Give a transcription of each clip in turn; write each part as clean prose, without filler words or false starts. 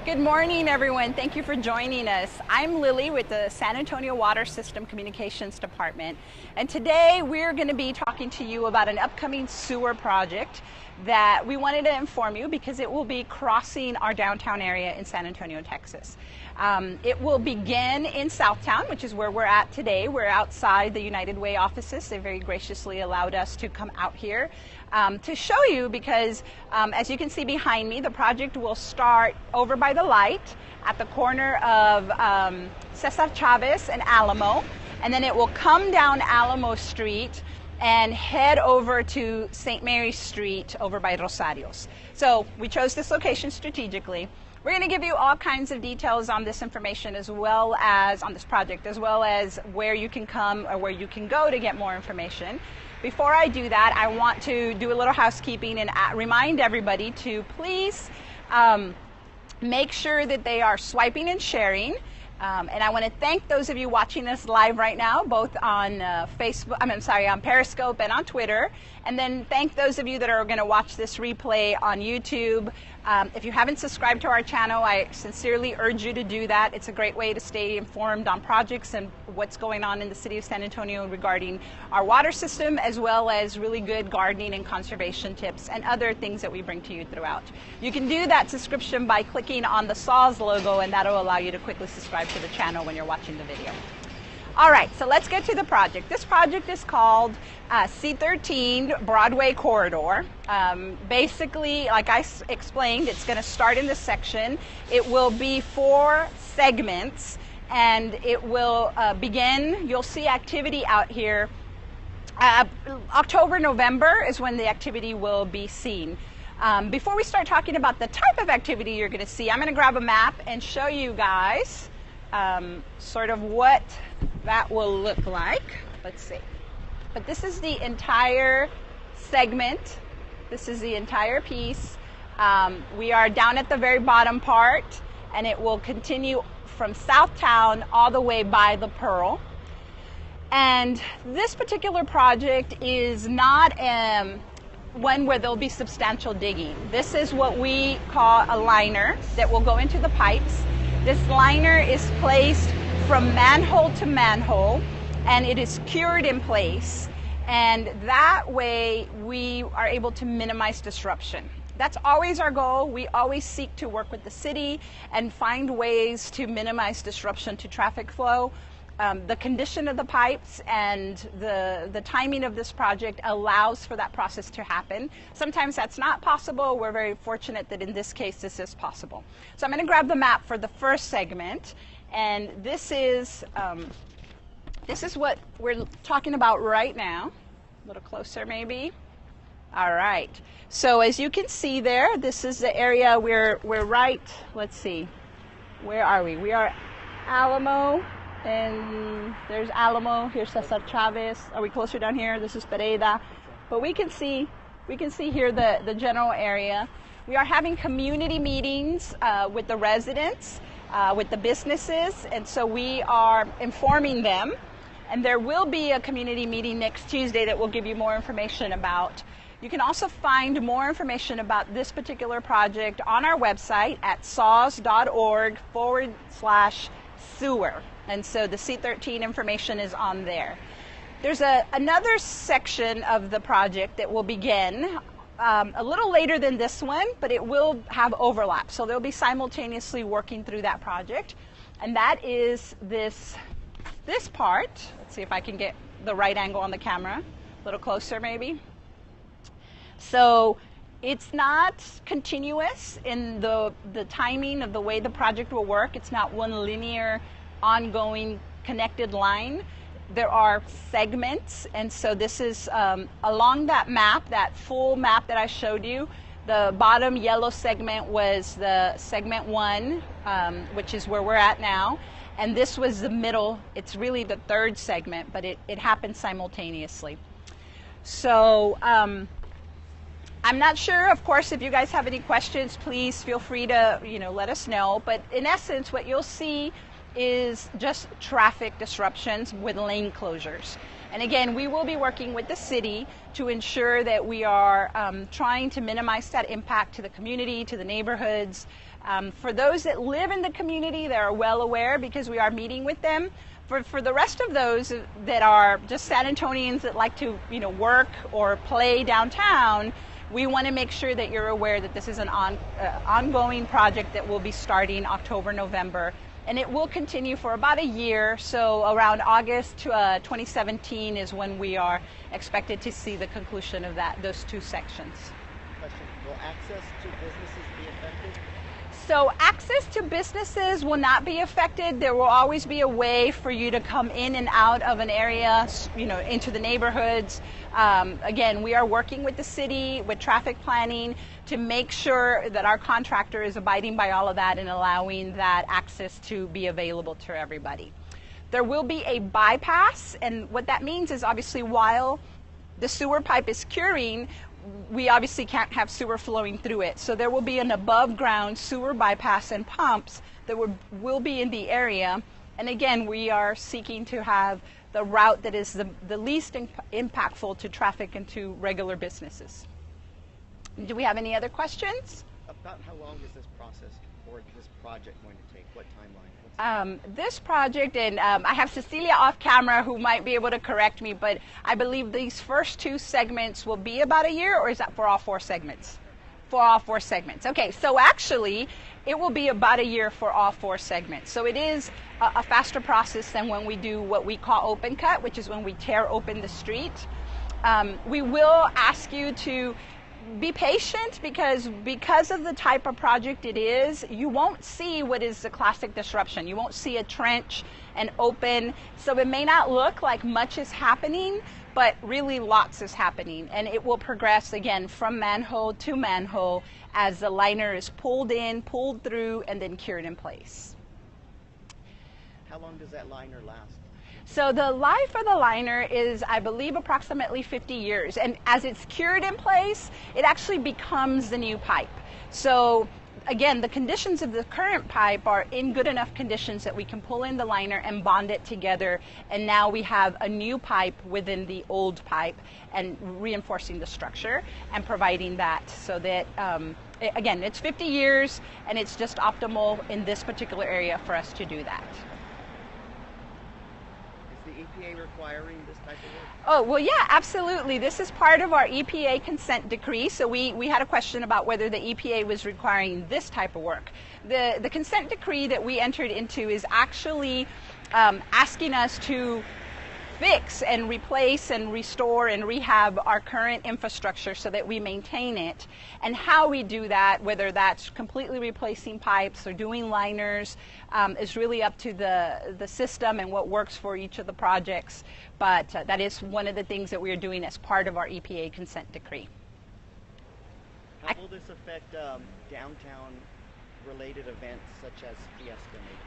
Good morning, everyone. Thank you for joining us. I'm Lily with the San Antonio Water System Communications Department, and today we're going to be talking to you about an upcoming sewer project that we wanted to inform you because it will be crossing our downtown area in San Antonio, Texas. It will begin in Southtown, which is where we're at today. We're outside the United Way offices. They very graciously allowed us to come out here to show you because, as you can see behind me, the project will start over by the light at the corner of Cesar Chavez and Alamo, and then it will come down Alamo Street and head over to St. Mary's Street over by Rosario's. So we chose this location strategically. We're going to give you all kinds of details on this information as well as on this project, as well as where you can come or where you can go to get more information. Before I do that, I want to do a little housekeeping and remind everybody to please make sure that they are swiping and sharing. And I want to thank those of you watching us live right now, both on Facebook, on Periscope and on Twitter. And then thank those of you that are going to watch this replay on YouTube. If you haven't subscribed to our channel, I sincerely urge you to do that. It's a great way to stay informed on projects and what's going on in the city of San Antonio regarding our water system, as well as really good gardening and conservation tips and other things that we bring to you throughout. You can do that subscription by clicking on the SAWS logo, and that'll allow you to quickly subscribe to the channel when you're watching the video. All right, so let's get to the project. This project is called C13 Broadway Corridor. Basically, like I explained, it's going to start in this section. It will be 4 segments, and it will begin. You'll see activity out here. October, November is when the activity will be seen. Before we start talking about the type of activity you're going to see, I'm going to grab a map and show you guys sort of what that will look like. Let's see. But this is the entire segment. This is the entire piece. We are down at the very bottom part, and it will continue from Southtown all the way by the Pearl. And this particular project is not one where there'll be substantial digging. This is what we call a liner that will go into the pipes. This liner is placed from manhole to manhole, and it is cured in place, and that way we are able to minimize disruption. That's always our goal. We always seek to work with the city and find ways to minimize disruption to traffic flow. The condition of the pipes and the timing of this project allows for that process to happen. Sometimes that's not possible. We're very fortunate that in this case this is possible. So I'm going to grab the map for the first segment, and this is what we're talking about right now. A little closer maybe. All right. So as you can see there, this is the area we're right. Let's see. Where are we? We are Alamo. And there's Alamo, here's Cesar Chavez. Are we closer down here? This is Pereda. But we can see here the general area. We are having community meetings with the residents, with the businesses, and so we are informing them. And there will be a community meeting next Tuesday that will give you more information about. You can also find more information about this particular project on our website at saws.org/sewer. And so the C13 information is on there. There's another section of the project that will begin a little later than this one, but it will have overlap. So they'll be simultaneously working through that project. And that is this part. Let's see if I can get the right angle on the camera. A little closer maybe. So it's not continuous in the timing of the way the project will work. It's not one linear ongoing connected line. There are segments, and so this is along that map, that full map that I showed you. The bottom yellow segment was the segment 1, which is where we're at now, and this was the middle. It's really the third segment, but it happened simultaneously. So I'm not sure, of course, if you guys have any questions, please feel free to let us know. But in essence, what you'll see is just traffic disruptions with lane closures. And again, we will be working with the city to ensure that we are trying to minimize that impact to the community, to the neighborhoods. For those that live in the community, they are well aware because we are meeting with them. For the rest of those that are just San Antonians that like to, work or play downtown, we want to make sure that you're aware that this is an ongoing project that will be starting October, November, and it will continue for about a year. So around August 2017 is when we are expected to see the conclusion of those two sections. Question: will access to businesses be affected? So access to businesses will not be affected. There will always be a way for you to come in and out of an area, into the neighborhoods. Again, we are working with the city, with traffic planning, to make sure that our contractor is abiding by all of that and allowing that access to be available to everybody. There will be a bypass, and what that means is obviously while the sewer pipe is curing, we obviously can't have sewer flowing through it. So there will be an above ground sewer bypass and pumps that will be in the area. And again, we are seeking to have the route that is the least impactful to traffic and to regular businesses. Do we have any other questions? About how long is this process or this project going to take? What timeline? This project, and I have Cecilia off camera who might be able to correct me, but I believe these first two segments will be about a year, or is that for all four segments? For all four segments. Okay, so actually it will be about a year for all four segments. So it is a faster process than when we do what we call open cut, which is when we tear open the street. We will ask you to be patient because of the type of project it is, you won't see what is the classic disruption. You won't see a trench and open. So it may not look like much is happening, but really lots is happening. And it will progress again from manhole to manhole as the liner is pulled in, pulled through, and then cured in place. How long does that liner last? So the life of the liner is, I believe, approximately 50 years. And as it's cured in place, it actually becomes the new pipe. So again, the conditions of the current pipe are in good enough conditions that we can pull in the liner and bond it together. And now we have a new pipe within the old pipe and reinforcing the structure and providing that so that, again, it's 50 years and it's just optimal in this particular area for us to do that. EPA requiring this type of work? Oh, well, yeah, absolutely. This is part of our EPA consent decree. So we had a question about whether the EPA was requiring this type of work. The consent decree that we entered into is actually asking us to fix and replace and restore and rehab our current infrastructure so that we maintain it. And how we do that, whether that's completely replacing pipes or doing liners, is really up to the system and what works for each of the projects. But that is one of the things that we are doing as part of our EPA consent decree. How will this affect downtown related events such as Fiesta maybe?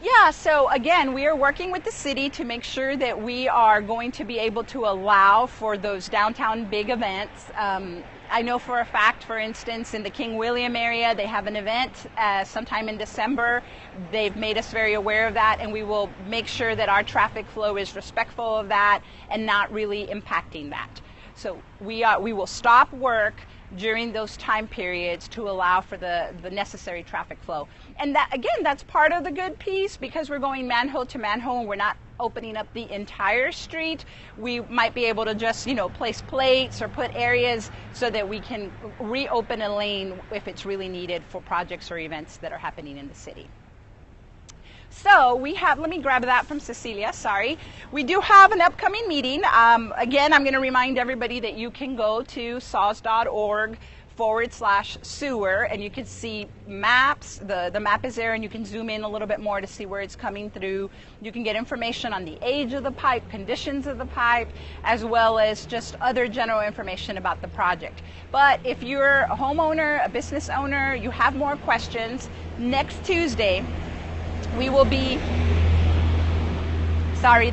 Yeah, so again, we are working with the city to make sure that we are going to be able to allow for those downtown big events. I know for a fact, for instance, in the King William area, they have an event sometime in December. They've made us very aware of that, and we will make sure that our traffic flow is respectful of that and not really impacting that. So we will stop work during those time periods to allow for the necessary traffic flow. And that, again, that's part of the good piece because we're going manhole to manhole and we're not opening up the entire street. We might be able to just, place plates or put areas so that we can reopen a lane if it's really needed for projects or events that are happening in the city. So we have, let me grab that from Cecilia, sorry. We do have an upcoming meeting. Again, I'm going to remind everybody that you can go to saws.org/sewer and you can see maps. The map is there and you can zoom in a little bit more to see where it's coming through. You can get information on the age of the pipe, conditions of the pipe, as well as just other general information about the project. But if you're a homeowner, a business owner, you have more questions, next Tuesday, we will be, sorry,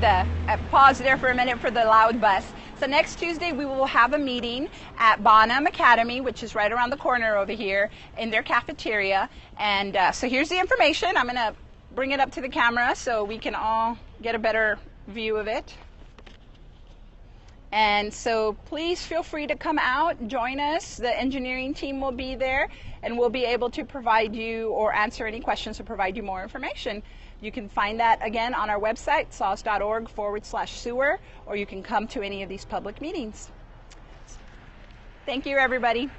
pause there for a minute for the loud bus. So next Tuesday we will have a meeting at Bonham Academy, which is right around the corner over here in their cafeteria. And so here's the information. I'm going to bring it up to the camera so we can all get a better view of it. And so please feel free to come out, join us. The engineering team will be there, and we'll be able to provide you or answer any questions or provide you more information. You can find that again on our website, saws.org/sewer, or you can come to any of these public meetings. Thank you, everybody.